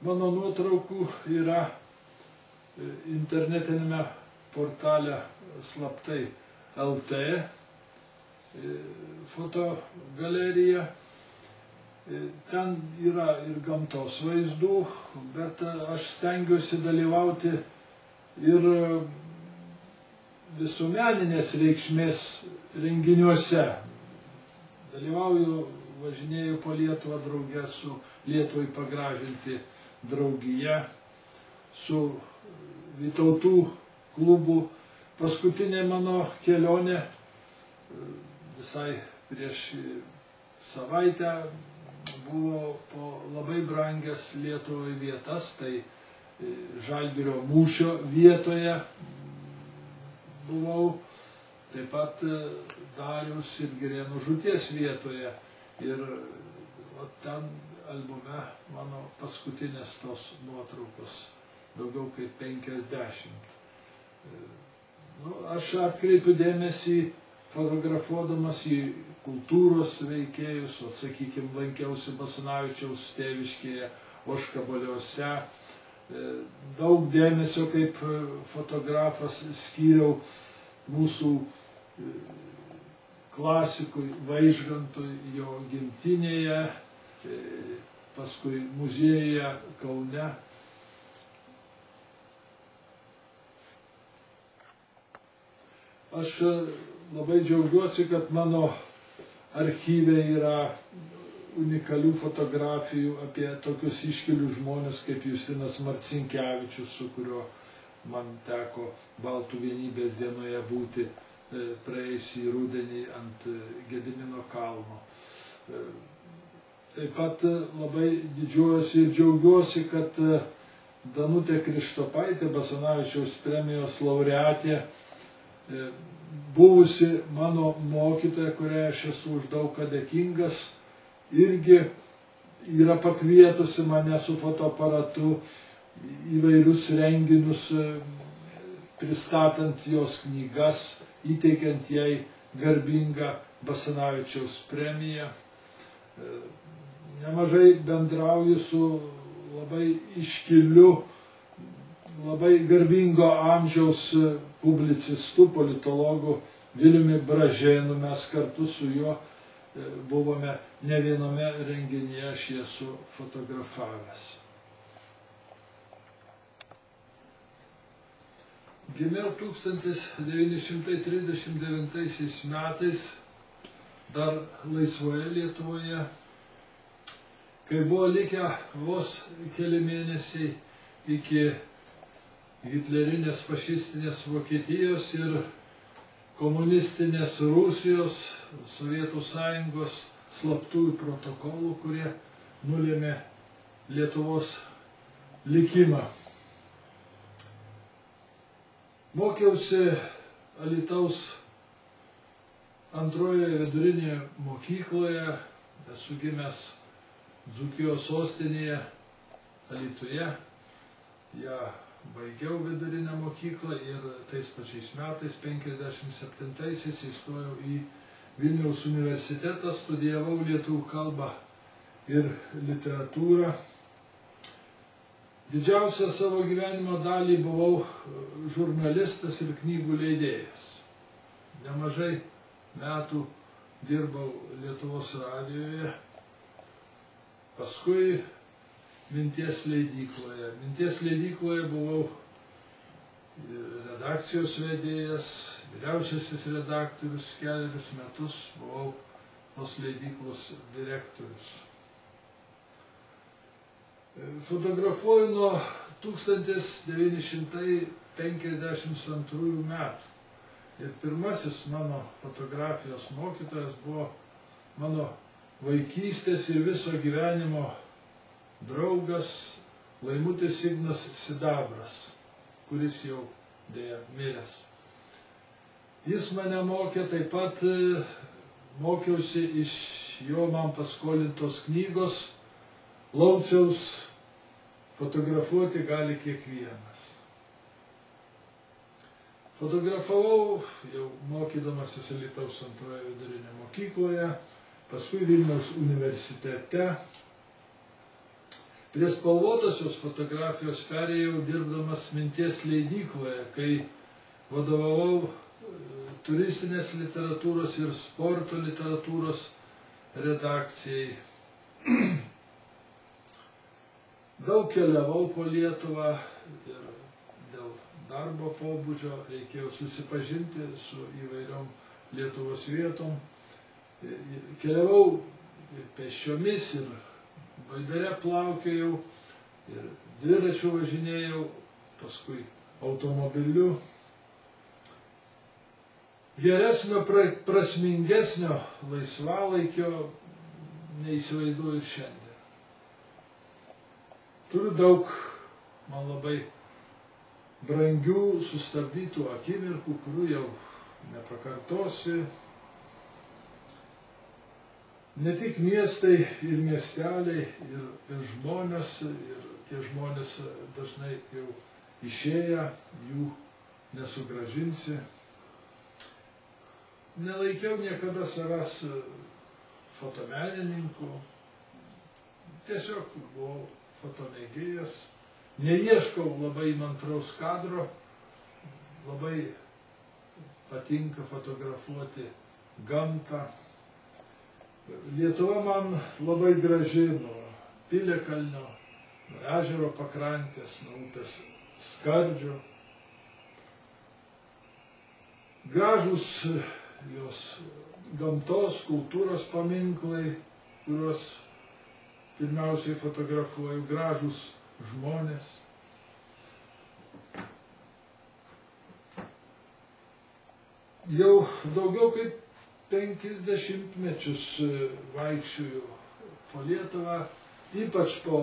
Mano nuotraukų yra internetinėme portale slaptai LT fotogalerija. Ten yra ir gamtos vaizdų, bet aš stengiuosi dalyvauti ir visuomeninės reikšmės renginiuose. Dalyvauju, važinėju po Lietuvą drauge su Lietuvai pagražinti draugija, su Vytautų klubu. Paskutinė mano kelionė visai prieš savaitę buvo po labai brangias Lietuvai vietas, tai Žalgirio mūšio vietoje buvau, taip pat Dariaus ir Girėno žūties vietoje. Ir ten albume mano paskutinės tos nuotraukos, daugiau kaip 50. Aš atkreipiu dėmesį, fotografuodamas į kultūros veikėjus, sakykime, lankiausi Basanavičiaus tėviškėje, Ožkabaliuose. Daug dėmesio kaip fotografas skyriau mūsų klasikui Vaižgantui jo gimtinėje, paskui muziejuje Kaune. Aš labai džiaugiuosi, kad mano archyve yra unikalių fotografijų apie tokius iškilius žmonės kaip Justinas Marcinkevičius, su kuriuo man teko Baltų vienybės dienoje būti praėjusį rudenį ant Gedimino kalno. Taip pat labai didžiuojuosi ir džiaugiuosi, kad Danutė Krištopaitė, Basanavičiaus premijos laureatė, buvusi mano mokytoja, kuriai aš esu už daug ką dėkingas, irgi yra pakvietusi mane su fotoaparatu įvairius renginius, pristatant jos knygas, įteikiant jai garbingą Basanavičiaus premiją. Nemažai bendrauju su labai iškiliu, labai garbingo amžiaus publicistu, politologu Viliumi Bražėnu. Mes kartu su juo buvome ne viename renginyje, aš jį esu fotografavęs. Gimiau 1939 metais, dar laisvoje Lietuvoje, kai buvo likę vos keli mėnesiai iki hitlerinės fašistinės Vokietijos ir komunistinės Rusijos, Sovietų Sąjungos slaptųjų protokolų, kurie nulėmė Lietuvos likimą. Mokiausi Alytaus antrojoje vidurinėje mokykloje, esu gimęs Dzūkijos sostinėje Alytuje, ją baigiau vidurinę mokyklą ir tais pačiais metais, 57-aisiais, įstojau į Vilniaus universitetą, studijavau lietuvių kalbą ir literatūrą. Didžiausią savo gyvenimo dalį buvau žurnalistas ir knygų leidėjas. Nemažai metų dirbau Lietuvos radijoje, paskui Minties leidykloje. Minties leidykloje buvau redakcijos vedėjas, vyriausiasis redaktorius, kelerius metus buvau tos leidyklos direktorius. Fotografuoju nuo 1952 metų. Ir pirmasis mano fotografijos mokytojas buvo mano vaikystės ir viso gyvenimo draugas Laimutis Ignas Sidabras, kuris jau dėja miręs. Jis mane mokė, taip pat mokiausi iš jo man paskolintos knygos Lauciaus Fotografuoti gali kiekvienas. Fotografavau jau mokydamasis Alytaus antroje vidurinėje mokykloje, paskui Vilniaus universitete. Prie spalvotosios fotografijos perėjau dirbdamas minties leidykloje, kai vadovavau turistinės literatūros ir sporto literatūros redakcijai. Daug keliavau po Lietuvą ir dėl darbo pobūdžio reikėjo susipažinti su įvairiom Lietuvos vietom. Keliavau ir pėsčiomis, ir baidare plaukiojau, ir dviračiu važinėjau, paskui automobiliu. Geresnio, prasmingesnio laisvalaikio neįsivaizduoju ir šiandien. Turiu daug man labai brangių, sustabdytų akimirkų, kurių jau nepakartosi. Ne tik miestai ir miesteliai, ir žmonės, ir tie žmonės dažnai jau išėję, jų nesugrąžinsi. Nelaikiau niekada savęs fotomenininku, tiesiog buvau fotomėgėjas, neieškau labai įmantraus kadro, labai patinka fotografuoti gamtą. Lietuva man labai graži nuo Piliakalnio, nuo ežero pakrantės, nuo upės Skardžio. Gražūs jos gamtos, kultūros paminklai, kuriuos pirmiausiai fotografuoju, gražūs žmonės. Jau daugiau kaip 50 mečius vaikščioju po Lietuvą, ypač po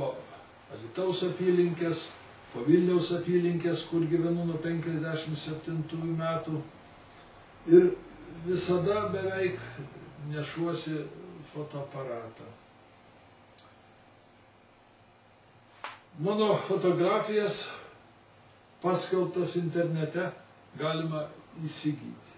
Alytaus apylinkės, po Vilniaus apylinkės, kur gyvenu nuo 57 metų. Ir visada beveik nešuosi fotoaparatą. Mano fotografijas paskelbtas internete galima įsigyti.